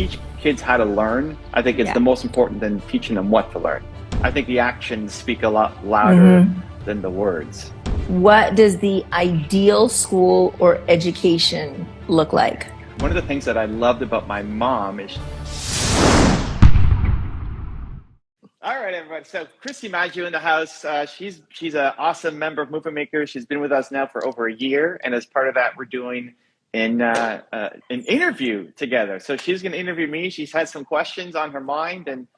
teach kids how to learn, I think it's the most important than teaching them what to learn. I think the actions speak a lot louder than the words. What does the ideal school or education look like? One of the things that I loved about my mom is... All right, everybody. So Chrissy Matthew in the house. She's an awesome member of Movement Makers. She's been with us now for over a year, and as part of that, we're doing an interview together. So she's going to interview me. She's had some questions on her mind, and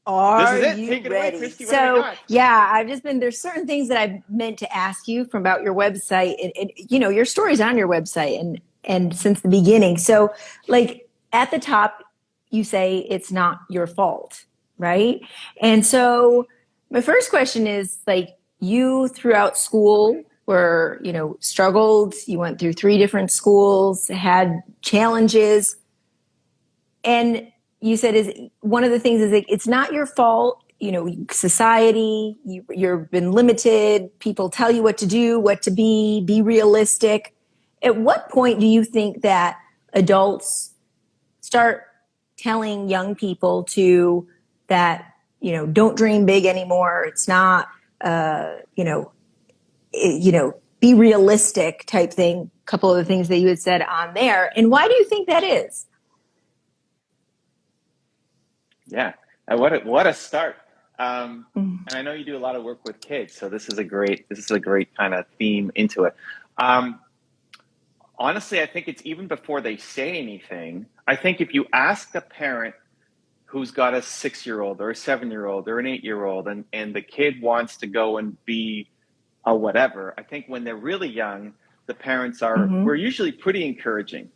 this is it. Take it away, Christy. What do we got? Yeah, there's certain things that I've meant to ask you from about your website, and your story's on your website, and since the beginning. So, like at the top, you say it's not your fault. Right. And so my first question is, like, you throughout school were, struggled. You went through 3 different schools, had challenges. And you said one of the things is it's not your fault. Society, you've been limited. People tell you what to do, what to be realistic. At what point do you think that adults start telling young people that, don't dream big anymore? It's not, be realistic type thing. A couple of the things that you had said on there. And why do you think that is? Yeah. What a start. And I know you do a lot of work with kids, so this is a great kind of theme into it. Honestly, I think it's even before they say anything. I think if you ask a parent who's got a 6-year-old or a 7-year-old or an 8-year-old, and the kid wants to go and be a whatever, I think when they're really young, the parents we're usually pretty encouraging.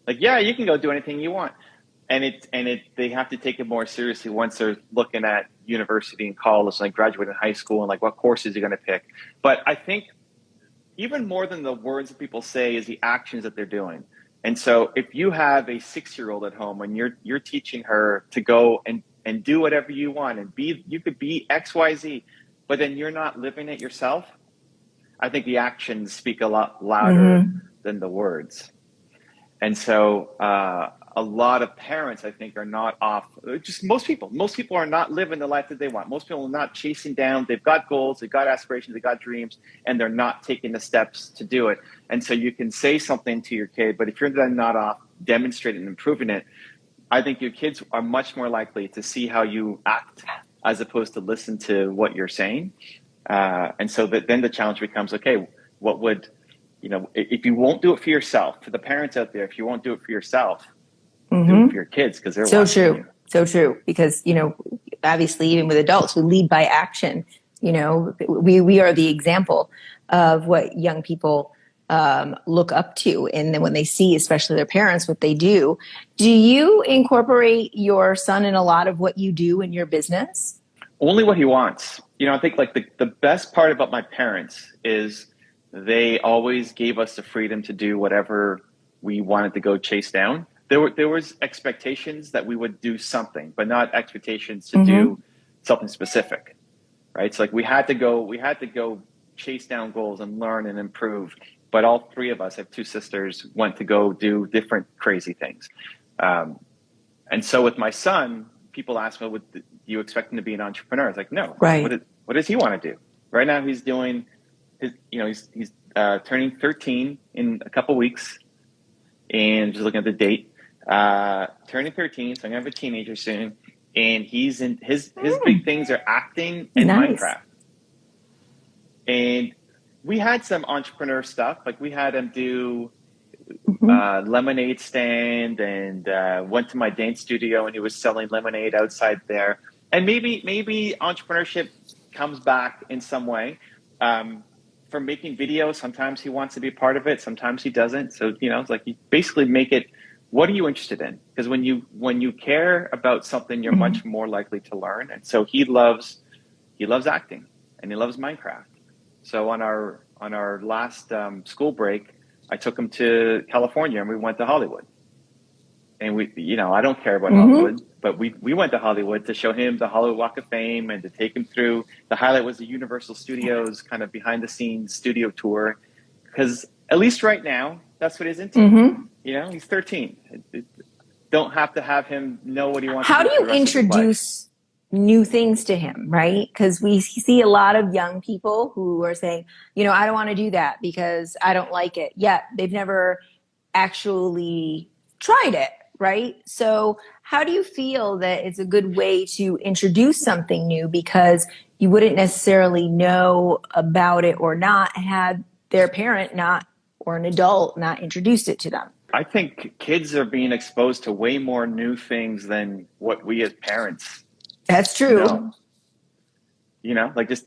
Like, yeah, you can go do anything you want. And they have to take it more seriously once they're looking at university and college, like graduating high school, and like what courses you're going to pick. But I think even more than the words that people say is the actions that they're doing. And so if you have a 6-year-old at home and you're teaching her to go and do whatever you want and you could be XYZ, but then you're not living it yourself, I think the actions speak a lot louder than the words. And so a lot of parents, I think, are not off. Just most people are not living the life that they want. Most people are not chasing down. They've got goals, they've got aspirations, they've got dreams, and they're not taking the steps to do it. And so you can say something to your kid, but if you're then not off demonstrating and improving it, I think your kids are much more likely to see how you act as opposed to listen to what you're saying. And so then the challenge becomes, okay, what would, if you won't do it for yourself, for the parents out there, if you won't do it for yourself, do it for your kids, because they're watching you. So true. Because, obviously, even with adults, we lead by action. We are the example of what young people look up to. And then when they see, especially their parents, what they do you incorporate your son in a lot of what you do in your business? Only what he wants. I think like the best part about my parents is they always gave us the freedom to do whatever we wanted to go chase down. There was expectations that we would do something, but not expectations to do something specific, right? So like we had to go chase down goals and learn and improve. But all 3 of us, I have 2 sisters, went to go do different crazy things. And so with my son, people ask me, do you expect him to be an entrepreneur? It's like, no. Right. What does he want to do? Right now he's doing he's turning 13 in a couple weeks, and just looking at the date. Turning 13, so I'm gonna have a teenager soon, and he's in his big things are acting and Minecraft. And we had some entrepreneur stuff, like we had him do lemonade stand, and went to my dance studio and he was selling lemonade outside there. And maybe entrepreneurship comes back in some way. From making videos, sometimes he wants to be part of it, sometimes he doesn't. So it's like you basically make it, what are you interested in? Because when you care about something, you're much more likely to learn. And so he loves acting and he loves Minecraft. So on our last school break, I took him to California and we went to Hollywood. And I don't care about Hollywood, but we went to Hollywood to show him the Hollywood Walk of Fame and to take him through. The highlight was the Universal Studios kind of behind the scenes studio tour, because at least right now, that's what he's into. He's 13. don't have to have him know what he wants How to do do for you the rest of his life. introduce new things to him, right? Because we see a lot of young people who are saying, I don't want to do that because I don't like it. Yet they've never actually tried it, right? So how do you feel that it's a good way to introduce something new, because you wouldn't necessarily know about it or not had their parent not, or an adult not introduced it to them? I think kids are being exposed to way more new things than what we as parents That's true. know. Like just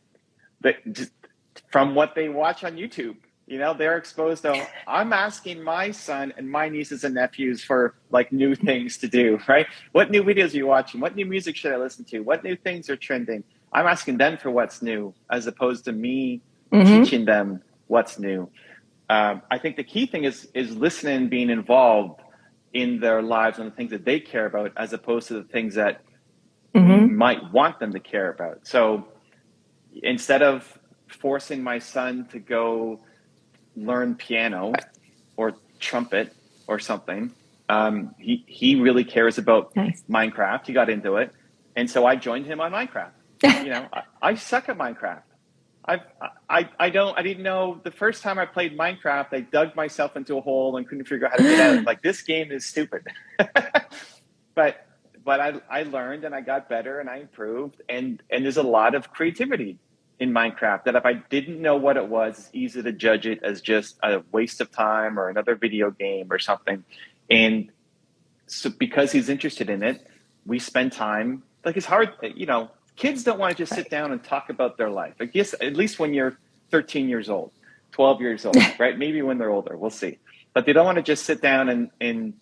from what they watch on YouTube. They're exposed to, I'm asking my son and my nieces and nephews for like new things to do, right? What new videos are you watching? What new music should I listen to? What new things are trending? I'm asking them for what's new, as opposed to me teaching them what's new. I think the key thing is listening, being involved in their lives and the things that they care about, as opposed to the things that we might want them to care about. So instead of forcing my son to go learn piano or trumpet or something, he really cares about Minecraft. He got into it, and so I joined him on Minecraft. I suck at Minecraft. I didn't know, the first time I played Minecraft, I dug myself into a hole and couldn't figure out how to get out. Like, this game is stupid. but I learned, and I got better, and I improved, and there's a lot of creativity in Minecraft that if I didn't know what it was, it's easy to judge it as just a waste of time or another video game or something. And so because he's interested in it, we spend time, like, it's hard, kids don't want to just sit down and talk about their life. I guess at least when you're 13 years old, 12 years old, right? Maybe when they're older, we'll see. But they don't want to just sit down and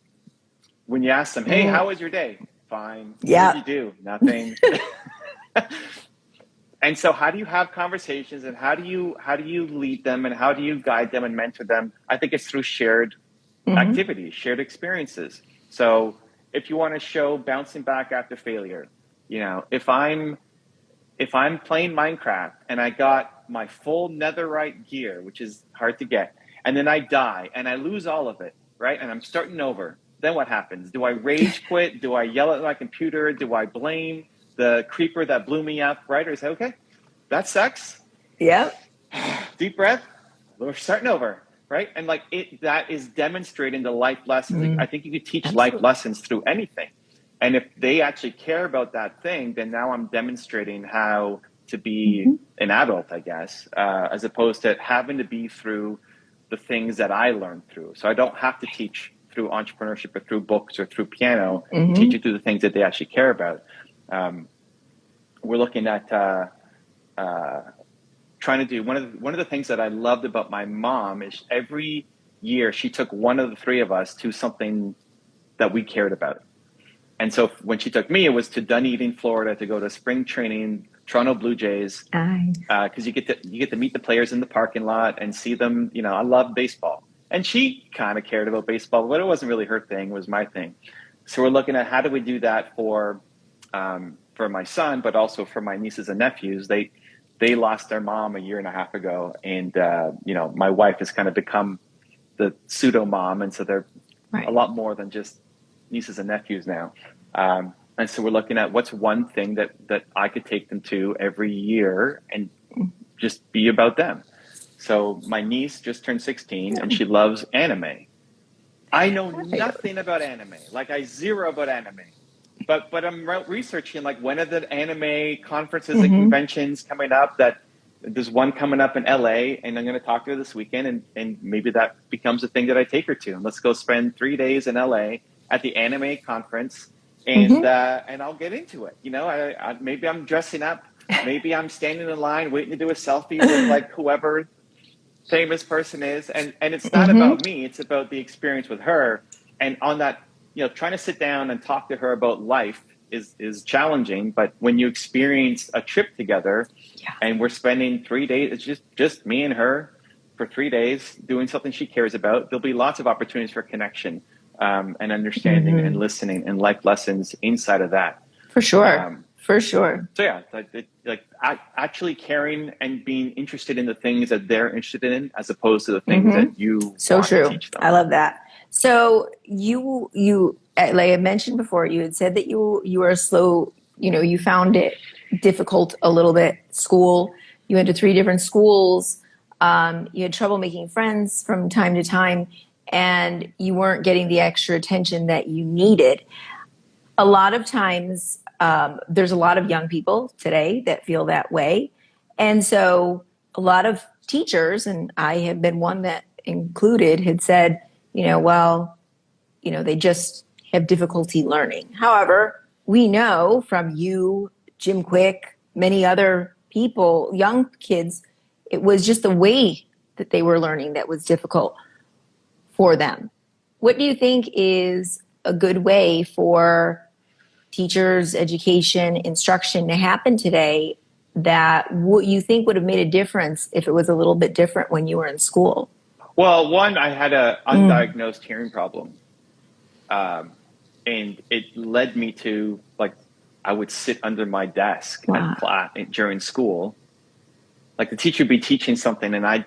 when you ask them, hey, how was your day? Fine. Yeah. What did you do? Nothing. And so how do you have conversations, and how do you lead them, and how do you guide them and mentor them? I think it's through shared activities, shared experiences. So if you want to show bouncing back after failure, if I'm playing Minecraft and I got my full netherite gear, which is hard to get, and then I die and I lose all of it, right? And I'm starting over. Then what happens? Do I rage quit? Do I yell at my computer? Do I blame the creeper that blew me up, right? Or say, okay, that sucks. Yeah. Deep breath. We're starting over, right? And like that is demonstrating the life lessons. I think you could teach life lessons through anything. And if they actually care about that thing, then now I'm demonstrating how to be an adult, I guess, as opposed to having to be through the things that I learned through. So I don't have to teach through entrepreneurship or through books or through piano. Teach it through the things that they actually care about. We're looking at trying to do one of the things that I loved about my mom is every year she took one of the three of us to something that we cared about. And so when she took me, it was to Dunedin, Florida, to go to spring training, Toronto Blue Jays, because you get to meet the players in the parking lot and see them. I love baseball, and she kind of cared about baseball, but it wasn't really her thing; it was my thing. So we're looking at how do we do that for my son, but also for my nieces and nephews. They lost their mom a year and a half ago, and my wife has kind of become the pseudo mom, and so they're a lot more than just nieces and nephews now. And so we're looking at what's one thing that I could take them to every year and just be about them. So my niece just turned 16 and she loves anime. I know nothing about anime, like I zero about anime. But I'm researching, like, when are the anime conferences and conventions coming up? That there's one coming up in LA, and I'm going to talk to her this weekend, and maybe that becomes a thing that I take her to. And let's go spend 3 days in LA at the anime conference, and I'll get into it. Maybe I'm dressing up, maybe I'm standing in line waiting to do a selfie with like whoever famous person is, and it's not about me, it's about the experience with her. And on that, trying to sit down and talk to her about life is challenging, but when you experience a trip together and we're spending 3 days, it's just me and her for 3 days doing something she cares about, there'll be lots of opportunities for connection and understanding and listening and life lessons inside of that. For sure. For sure. So yeah, like actually caring and being interested in the things that they're interested in, as opposed to the things that you want to teach them. I love that. So you like I mentioned before, you had said that you were a slow, you found it difficult a little bit. School, you went to 3 different schools. You had trouble making friends from time to time, and you weren't getting the extra attention that you needed. A lot of times, there's a lot of young people today that feel that way. And so a lot of teachers, and I have been one that included, had said, well, they just have difficulty learning. However, we know from you, Jim Quick, many other people, young kids, it was just the way that they were learning that was difficult for them. What do you think is a good way for teachers, education, instruction to happen today that what you think would have made a difference if it was a little bit different when you were in school? Well, one, I had an undiagnosed hearing problem. And it led me to, like, I would sit under my desk at class during school. Like, the teacher would be teaching something, and I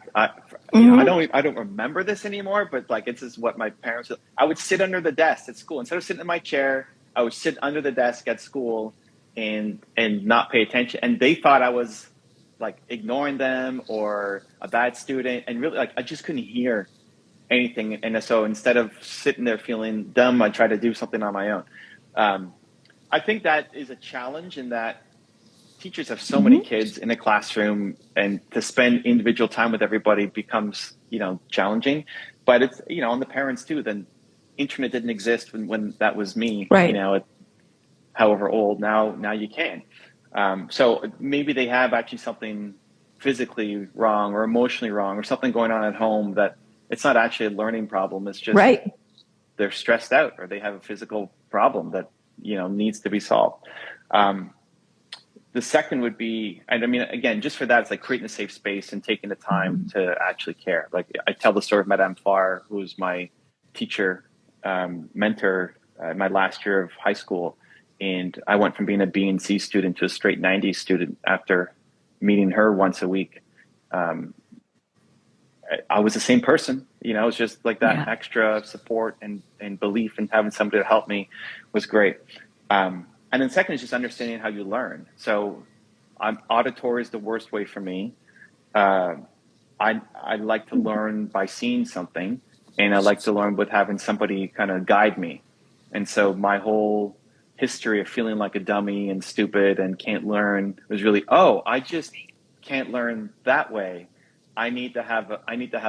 don't remember this anymore, but like, it's just what my parents. I would sit under the desk at school instead of sitting in my chair. I would sit under the desk at school and not pay attention, and they thought I was like ignoring them or a bad student, and really, like, I just couldn't hear anything. And so instead of sitting there feeling dumb, I try to do something on my own. I think that is a challenge in that teachers have so many kids in a classroom, and to spend individual time with everybody becomes, challenging. But it's, on the parents too. Then internet didn't exist when that was me, right. At however old. Now you can. So maybe they have actually something physically wrong or emotionally wrong or something going on at home that it's not actually a learning problem. It's just they're stressed out or they have a physical problem that, needs to be solved. The second would be, and I mean, again, just for that, it's like creating a safe space and taking the time to actually care. Like, I tell the story of Madame Farr, who was my teacher, mentor, my last year of high school. And I went from being a B and C student to a straight 90 student after meeting her once a week. I was the same person, it was just like that extra support and belief, and having somebody to help me was great. And then second is just understanding how you learn. So auditory is the worst way for me. I like to learn by seeing something, and I like to learn with having somebody kind of guide me. And so my whole history of feeling like a dummy and stupid and can't learn was really, I just can't learn that way. I need to have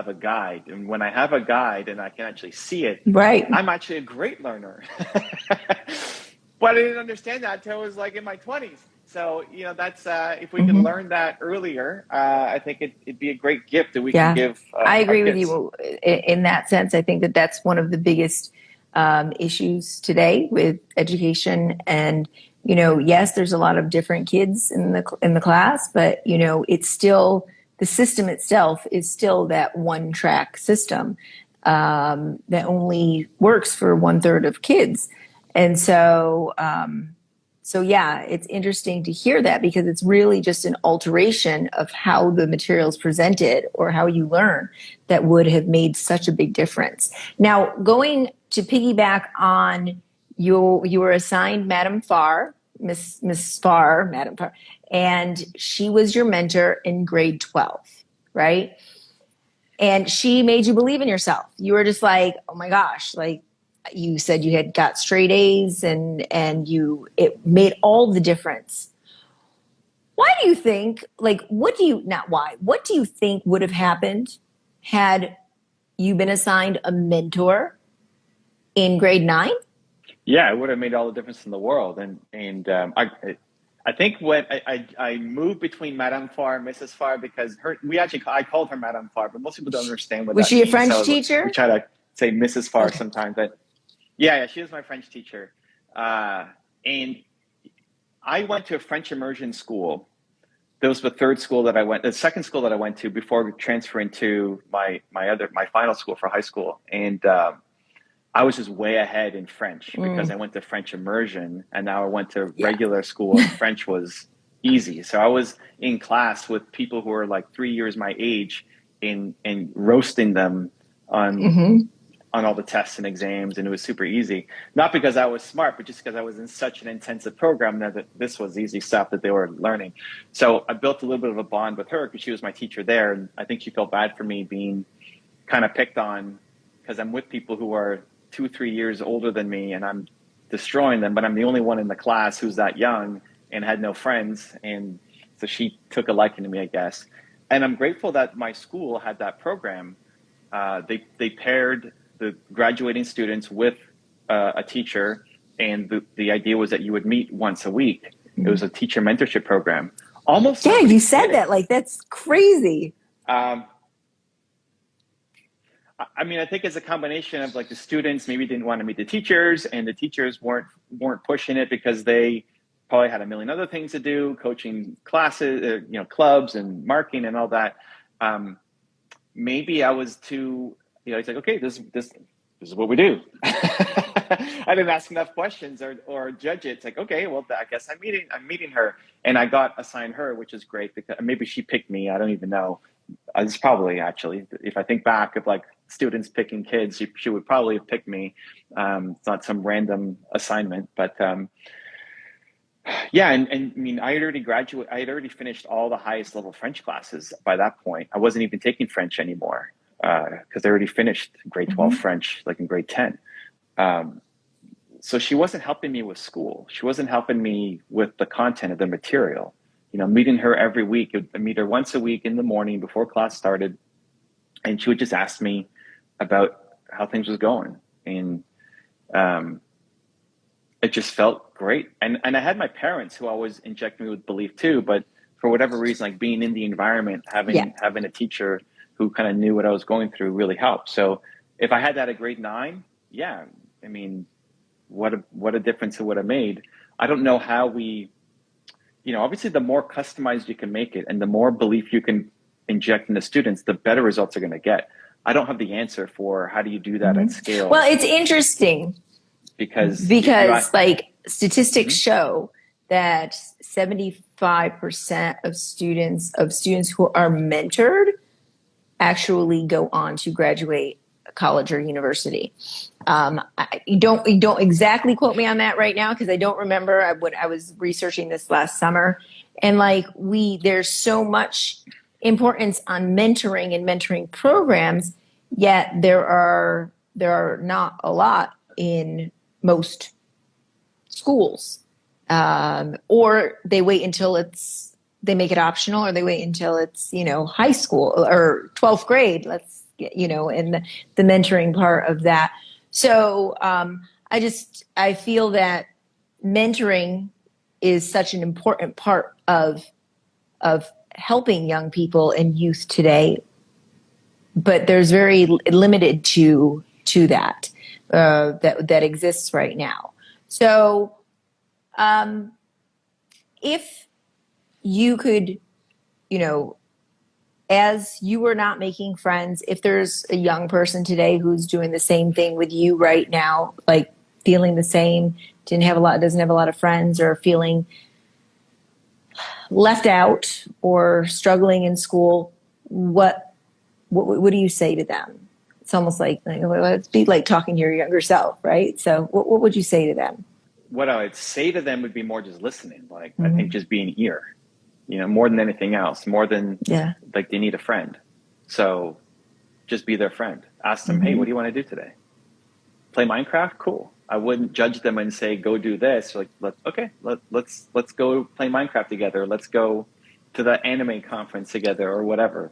a guide. And when I have a guide and I can actually see it, I'm actually a great learner. But I didn't understand that until I was like in my 20s. So, that's, if we can learn that earlier, I think it'd be a great gift that we can give. I agree with you in that sense. I think that that's one of the biggest issues today with education. And, yes, there's a lot of different kids in the class, but, it's still, the system itself is still that one track system that only works for 1/3 of kids. And so, it's interesting to hear that, because it's really just an alteration of how the material is presented or how you learn that would have made such a big difference. Now, going to piggyback on you were assigned Madame Farr, Miss Farr, Madame Farr, and she was your mentor in grade 12, right? And she made you believe in yourself. You were just like, oh my gosh, like, you said you had got straight A's and it made all the difference. Why do you think, what do you think would have happened had you been assigned a mentor in grade 9? Yeah, it would have made all the difference in the world. And I think when I moved between Madame Farr and Mrs. Farr, because I called her Madame Farr, but most people don't understand what that means. Was she a French teacher? We try to say Mrs. Farr sometimes, but yeah, she was my French teacher. And I went to a French immersion school. That was the second school that I went to before transferring to my final school for high school. And I was just way ahead in French because I went to French immersion, and now I went to regular school, and French was easy. So I was in class with people who were like 3 years my age and roasting them on on all the tests and exams, and it was super easy. Not because I was smart, but just because I was in such an intensive program that this was easy stuff that they were learning. So I built a little bit of a bond with her because she was my teacher there, and I think she felt bad for me being kind of picked on because I'm with people who are 2-3 years older than me, and I'm destroying them, but I'm the only one in the class who's that young and had no friends. And so she took a liking to me, I guess. And I'm grateful that my school had that program. They paired the graduating students with a teacher, and the idea was that you would meet once a week. It was a teacher mentorship program. Almost. Yeah, you said that, like, that's crazy. I mean, I think it's a combination of like the students maybe didn't want to meet the teachers, and the teachers weren't pushing it because they probably had a million other things to do, coaching classes, clubs and marketing and all that. Maybe I was too, it's like, okay, this is what we do. I didn't ask enough questions or judge it. It's like, okay, well, I guess I'm meeting her, and I got assigned her, which is great because maybe she picked me. I don't even know. It's probably, actually, if I think back of like students picking kids, she would probably have picked me. It's not some random assignment, but yeah. And I mean, I had already finished all the highest level French classes by that point. I wasn't even taking French anymore because I already finished grade 12 French, like in grade 10. So she wasn't helping me with school. She wasn't helping me with the content of the material. Meeting her every week. I'd meet her once a week in the morning before class started, and she would just ask me about how things was going. And it just felt great. And I had my parents who always injected me with belief too, but for whatever reason, like being in the environment, having a teacher who kind of knew what I was going through really helped. So if I had that at grade 9, yeah, I mean, what a difference it would have made. I don't know how we, obviously the more customized you can make it and the more belief you can inject into students, the better results are going to get. I don't have the answer for how do you do that at scale. Well, it's interesting because like statistics show that 75% of students who are mentored actually go on to graduate college or university. You don't exactly quote me on that right now because I don't remember. I was researching this last summer, and like there's so much importance on mentoring and mentoring programs, yet there are not a lot in most schools, or they wait until they make it optional, or they wait until it's high school or 12th grade. And the mentoring part of that. So I feel that mentoring is such an important part of helping young people and youth today, but there's very limited to that that exists right now. So if you could, as you were not making friends, if there's a young person today who's doing the same thing with you right now, like feeling the same, doesn't have a lot of friends, or feeling left out or struggling in school, what do you say to them? It's almost like let's be like talking to your younger self, right? So what would you say to them? What I would say to them would be more just listening. Like, I think just be an ear, more than anything else, more than like they need a friend. So just be their friend. Ask them, hey, what do you want to do today? Play Minecraft? Cool. I wouldn't judge them and say, go do this. Like, let's go play Minecraft together. Let's go to the anime conference together or whatever.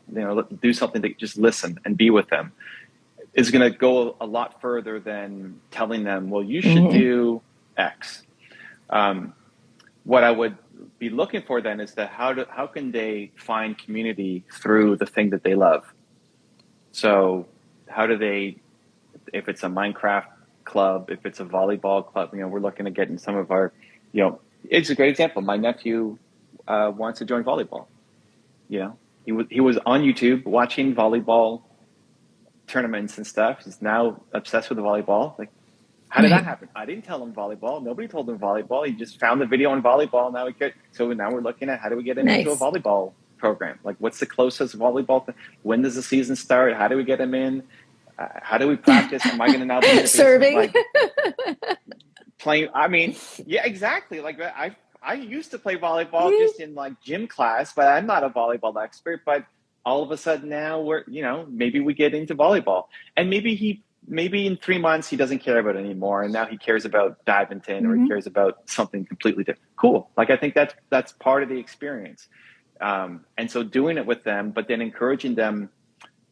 Do something to just listen and be with them. Is going to go a lot further than telling them, well, you should do X. What I would be looking for then is that how can they find community through the thing that they love? So how do they, if it's a Minecraft club, if it's a volleyball club, we're looking to get in some of our, it's a great example. My nephew wants to join volleyball. He was on YouTube watching volleyball tournaments and stuff. He's now obsessed with the volleyball. Like, how did that happen? I didn't tell him volleyball. Nobody told him volleyball. He just found the video on volleyball. So now we're looking at how do we get him into a volleyball program? Like, what's the closest volleyball? When does the season start? How do we get him in? How do we practice? Am I going to now be in the basement, Serving. like playing? I mean, yeah, exactly. Like I used to play volleyball just in like gym class, but I'm not a volleyball expert. But all of a sudden now we're, maybe we get into volleyball, and maybe in 3 months he doesn't care about it anymore, and now he cares about badminton, or he cares about something completely different. Cool. Like I think that's part of the experience, and so doing it with them, but then encouraging them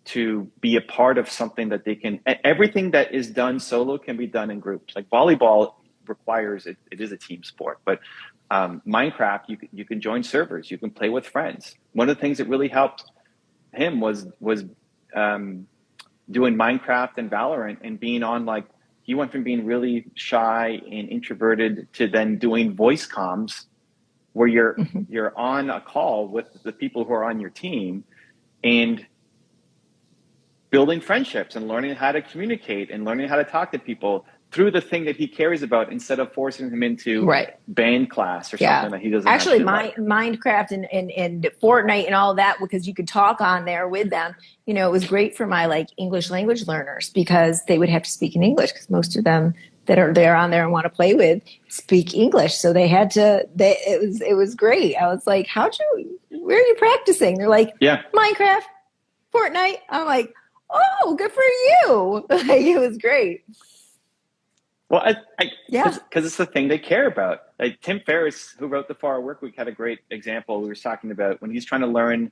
to be a part of something that they can. Everything that is done solo can be done in groups. Like volleyball requires it is a team sport, but Minecraft, you can join servers, you can play with friends. One of the things that really helped him was doing Minecraft and Valorant, and being on, like, he went from being really shy and introverted to then doing voice comms where you're on a call with the people who are on your team and building friendships and learning how to communicate and learning how to talk to people through the thing that he cares about, instead of forcing him into band class or something that he doesn't actually like. Minecraft and Fortnite and all of that, because you could talk on there with them. It was great for my like English language learners, because they would have to speak in English, because most of them that are there on there and want to play with speak English, so they had to. It was great. I was like, where are you practicing? They're like, Minecraft, Fortnite. I'm like, oh, good for you. Like, it was great. Well, because it's the thing they care about. Like Tim Ferriss, who wrote The 4 Hour Workweek, had a great example. We were talking about when he's trying to learn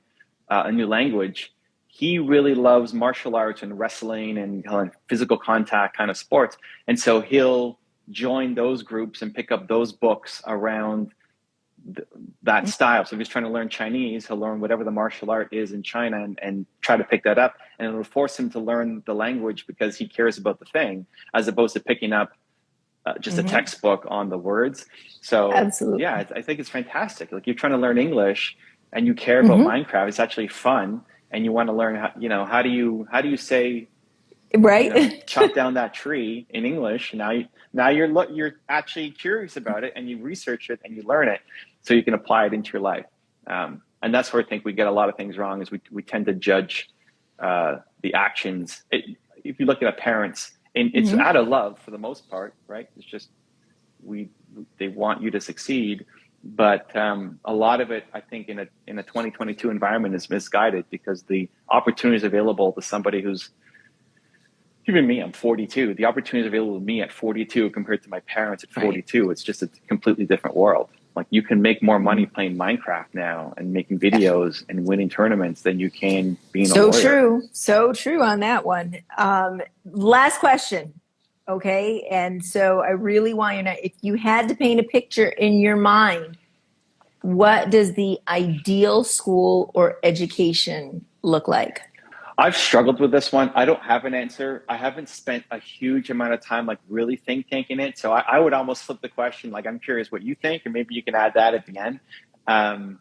a new language. He really loves martial arts and wrestling and physical contact kind of sports, and so he'll join those groups and pick up those books around that style. So if he's trying to learn Chinese, he'll learn whatever the martial art is in China and try to pick that up, and it'll force him to learn the language because he cares about the thing, as opposed to picking up just a textbook on the words. So absolutely, I think it's fantastic. Like, you're trying to learn English and you care about Minecraft. It's actually fun, and you want to learn how do you say chop down that tree in English. Now you're actually curious about it, and you research it and you learn it, so you can apply it into your life. And that's where I think we get a lot of things wrong, is we tend to judge the actions. If you look at parents, and it's out of love for the most part, right? It's just they want you to succeed, but a lot of it, I think, in a 2022 environment is misguided, because the opportunities available to somebody who's, even me, I'm 42. The opportunities available to me at 42 compared to my parents at 42, it's just a completely different world. Like, you can make more money playing Minecraft now and making videos and winning tournaments than you can being a lawyer. So true on that one. Last question. Okay. And so I really want you to know, if you had to paint a picture in your mind, what does the ideal school or education look like? I've struggled with this one. I don't have an answer. I haven't spent a huge amount of time like really think tanking it. So I would almost flip the question. Like, I'm curious what you think, and maybe you can add that at the end. I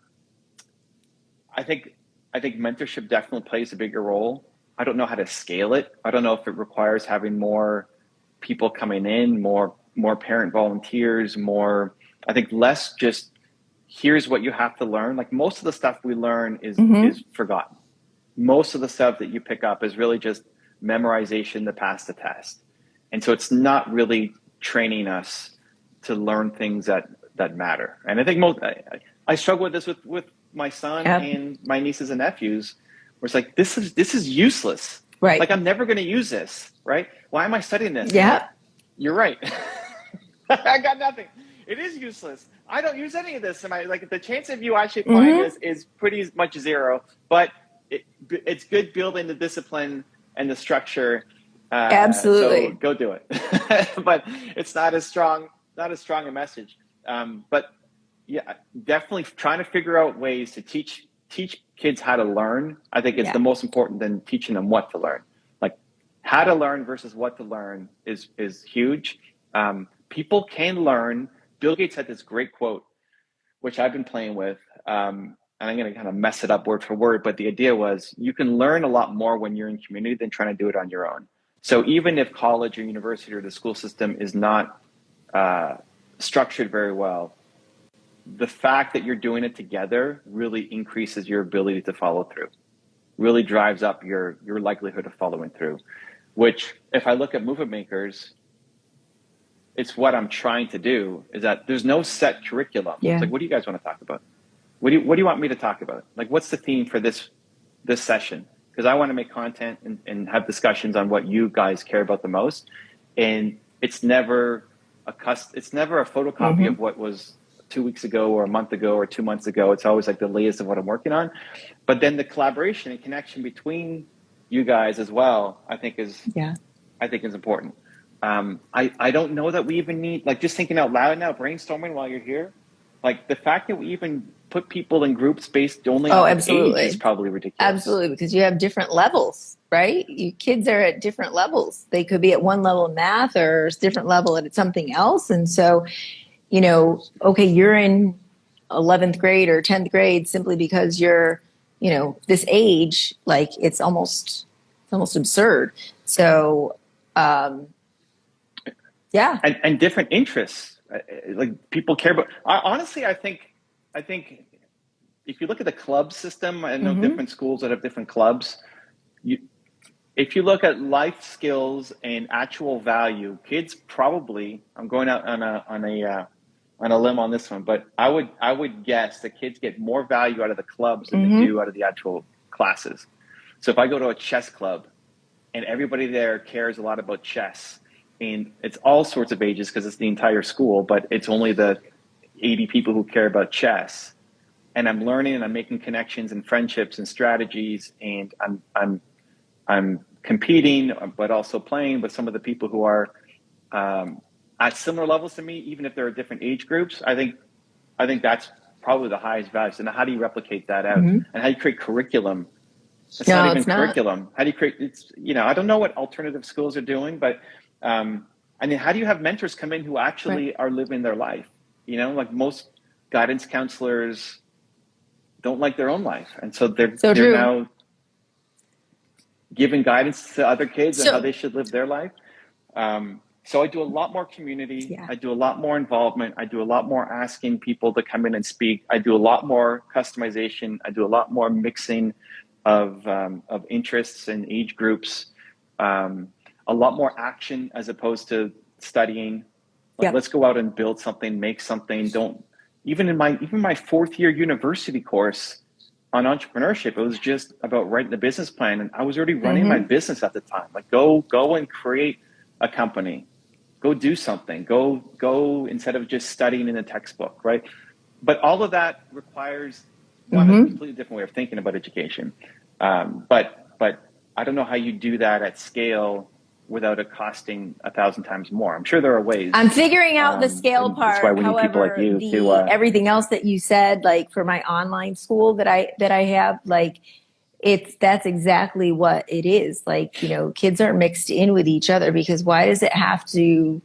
think mentorship definitely plays a bigger role. I don't know how to scale it. I don't know if it requires having more people coming in, more parent volunteers, more, I think less just here's what you have to learn. Like, most of the stuff we learn is forgotten. Most of the stuff that you pick up is really just memorization to pass the test. And so it's not really training us to learn things that matter. And I think I struggle with this with my son and my nieces and nephews, where it's like, this is useless. Right. Like, I'm never going to use this, right? Why am I studying this? Yeah. Like, you're right. I got nothing. It is useless. I don't use any of this. And the chance of you actually applying this is pretty much zero, but it's good building the discipline and the structure. Absolutely. So go do it. But it's not as strong a message. But yeah, definitely trying to figure out ways to teach kids how to learn. I think it's the most important than teaching them what to learn. Like, how to learn versus what to learn is huge. People can learn. Bill Gates had this great quote, which I've been playing with. And I'm going to kind of mess it up word for word, but the idea was, you can learn a lot more when you're in community than trying to do it on your own. So even if college or university or the school system is not structured very well, the fact that you're doing it together really increases your ability to follow through, really drives up your likelihood of following through. which if I look at movement makers, it's what I'm trying to do, is that there's no set curriculum. Yeah. It's like, what do you guys want to talk about? What do you want me to talk about? Like, what's the theme for this session? Because I want to make content and have discussions on what you guys care about the most. And it's never it's never a photocopy of what was 2 weeks ago or a month ago or 2 months ago. It's always like the latest of what I'm working on. But then the collaboration and connection between you guys as well, I think is important. I don't know that we even need, like, just thinking out loud now, brainstorming while you're here, like the fact that we even put people in groups based only on age is probably ridiculous. Absolutely, because you have different levels, right? Kids are at different levels. They could be at one level in math or a different level at something else. And so, okay, you're in 11th grade or 10th grade simply because you're, this age, like it's almost absurd. So, yeah. And different interests, like people care about. Honestly, I think if you look at the club system, I know different schools that have different clubs. If you look at life skills and actual value, kids probably, I'm going out on a limb on this one, but I would guess that kids get more value out of the clubs than they do out of the actual classes. So if I go to a chess club and everybody there cares a lot about chess, and it's all sorts of ages because it's the entire school, but it's only the 80 people who care about chess. And I'm learning and I'm making connections and friendships and strategies, and I'm competing, but also playing with some of the people who are at similar levels to me, even if they're at different age groups. I think that's probably the highest value. So now how do you replicate that out? And how do you create curriculum? It's not even curriculum. How do you create, I don't know what alternative schools are doing, but and then how do you have mentors come in who actually are living their life? Like most guidance counselors don't like their own life. And so they're now giving guidance to other kids on how they should live their life. So I do a lot more community. Yeah. I do a lot more involvement. I do a lot more asking people to come in and speak. I do a lot more customization. I do a lot more mixing of interests and age groups. A lot more action as opposed to studying. Let's go out and build something, make something. Even in my fourth year university course on entrepreneurship, it was just about writing a business plan, and I was already running my business at the time. Like go and create a company, go do something, go instead of just studying in a textbook, right? But all of that requires a completely different way of thinking about education. But I don't know how you do that at scale without it costing 1,000 times more. I'm sure there are ways. I'm figuring out the scale part. That's why we need people like you to everything else that you said, like for my online school that I have, like that's exactly what it is. Like, kids are mixed in with each other, because why does it have to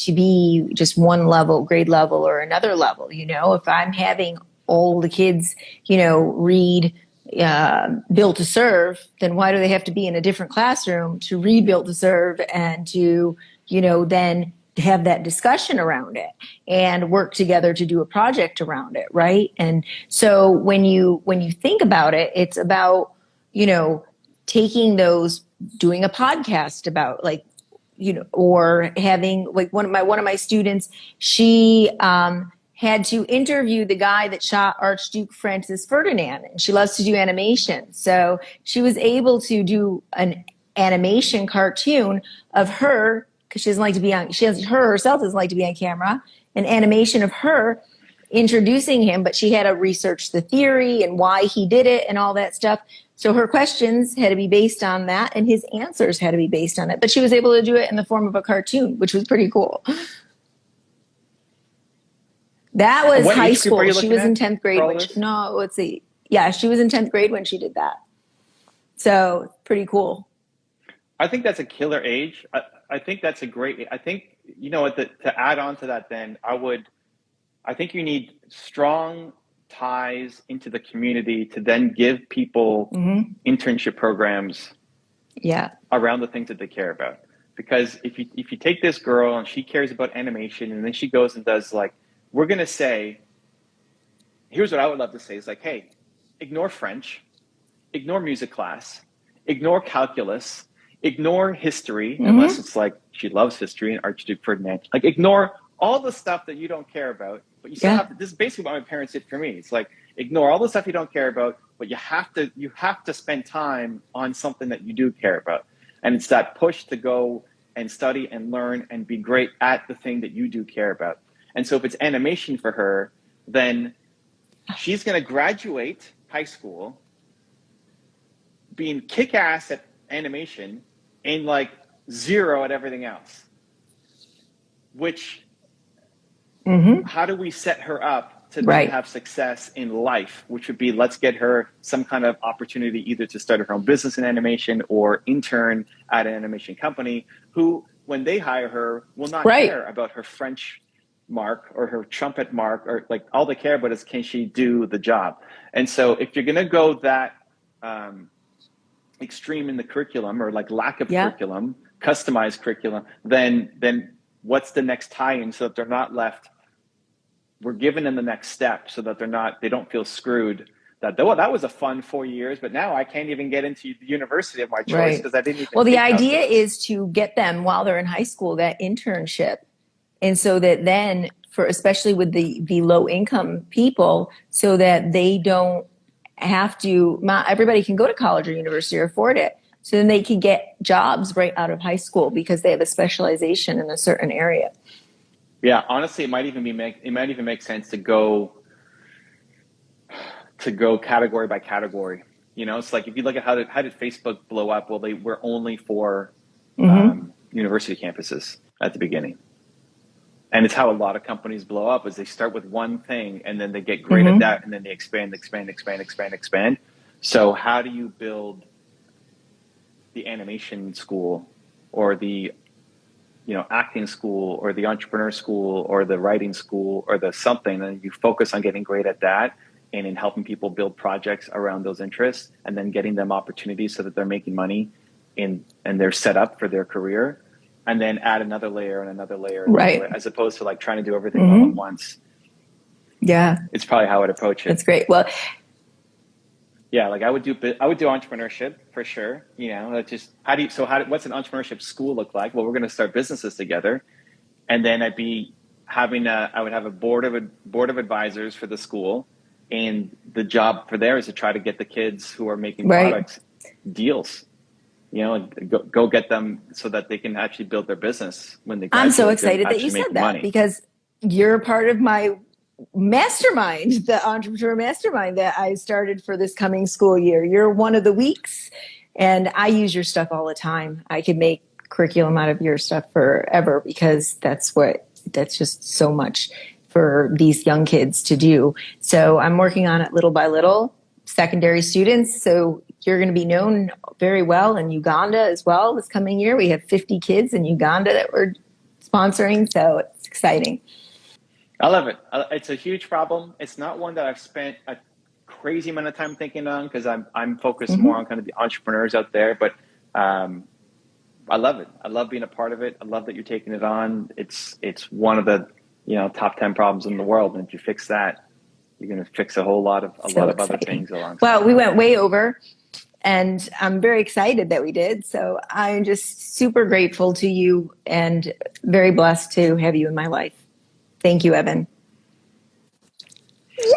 be just one level, grade level, or another level? If I'm having all the kids, read Built to Serve, then why do they have to be in a different classroom to read Built to Serve and to, then have that discussion around it and work together to do a project around it, right? And so when you think about it, it's about, taking those, doing a podcast about, like, or having, like, one of my students, she had to interview the guy that shot Archduke Francis Ferdinand, and she loves to do animation. So she was able to do an animation cartoon of her, because she doesn't like to be on, herself doesn't like to be on camera, an animation of her introducing him, but she had to research the theory and why he did it and all that stuff. So her questions had to be based on that, and his answers had to be based on it. But she was able to do it in the form of a cartoon, which was pretty cool. That was high school. She was in 10th grade. Let's see. Yeah, she was in 10th grade when she did that. So pretty cool. I think that's a killer age. I think that's a great, I think, to add on to that, then I think you need strong ties into the community to then give people internship programs around the things that they care about. Because if you take this girl and she cares about animation, and then she goes and does, like, we're going to say, here's what I would love to say is, like, hey, ignore French, ignore music class, ignore calculus, ignore history, unless it's like she loves history and Archduke Ferdinand. Like, ignore all the stuff that you don't care about, but you still have to. This is basically what my parents did for me. It's like, ignore all the stuff you don't care about, but you have to spend time on something that you do care about. And it's that push to go and study and learn and be great at the thing that you do care about. And so if it's animation for her, then she's going to graduate high school being kick-ass at animation and like zero at everything else. Which, how do we set her up to then have success in life? Which would be, let's get her some kind of opportunity either to start her own business in animation or intern at an animation company, who, when they hire her, will not care about her French mark or her trumpet mark, or like, all they care about is, can she do the job? And so if you're going to go that extreme in the curriculum, or like lack of curriculum, customized curriculum, then what's the next tie-in, so that they're not left, we're giving them the next step, so that they don't feel screwed, that, oh, that was a fun 4 years, but now I can't even get into the university of my choice because I didn't even. Well, the idea is to get them, while they're in high school, that internship. And so that then, for especially with the low income people, so that they don't have to, everybody can go to college or university or afford it. So then they can get jobs right out of high school because they have a specialization in a certain area. Yeah, honestly, it might even make sense to go category by category. You know, it's like, if you look at how did Facebook blow up? Well, they were only for university campuses at the beginning. And it's how a lot of companies blow up, is they start with one thing and then they get great at that, and then they expand. So how do you build the animation school, or the, acting school, or the entrepreneur school, or the writing school, or the something, and you focus on getting great at that, and in helping people build projects around those interests, and then getting them opportunities so that they're making money and they're set up for their career. And then add another layer and another layer, as opposed to like trying to do everything all at once. Yeah, it's probably how I'd approach it. That's great. Well, yeah, like I would do entrepreneurship for sure. Just what's an entrepreneurship school look like? Well, we're going to start businesses together, and then I would have a board of advisors for the school, and the job for there is to try to get the kids who are making products deals. Go get them so that they can actually build their business when they graduate. I'm so excited that you said that, because you're part of my mastermind, the entrepreneur mastermind that I started for this coming school year. You're one of the weeks, and I use your stuff all the time. I could make curriculum out of your stuff forever, because that's just so much for these young kids to do. So I'm working on it little by little. Secondary students, so you're going to be known very well in Uganda as well this coming year. We have 50 kids in Uganda that we're sponsoring, so it's exciting. I love it. It's a huge problem. It's not one that I've spent a crazy amount of time thinking on, because I'm focused more on kind of the entrepreneurs out there. But I love it. I love being a part of it. I love that you're taking it on. It's one of the top 10 problems in the world, and if you fix that, you're going to fix a lot of other things along. Well, we went way over, and I'm very excited that we did. So I'm just super grateful to you and very blessed to have you in my life. Thank you, Evan. Yeah.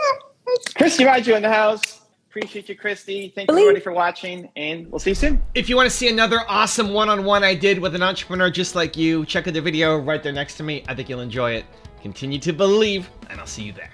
Chrissy Matthew in the house. Appreciate you, Christy. Thank you, everybody, for watching, and we'll see you soon. If you want to see another awesome one-on-one I did with an entrepreneur just like you, check out the video right there next to me. I think you'll enjoy it. Continue to believe, and I'll see you there.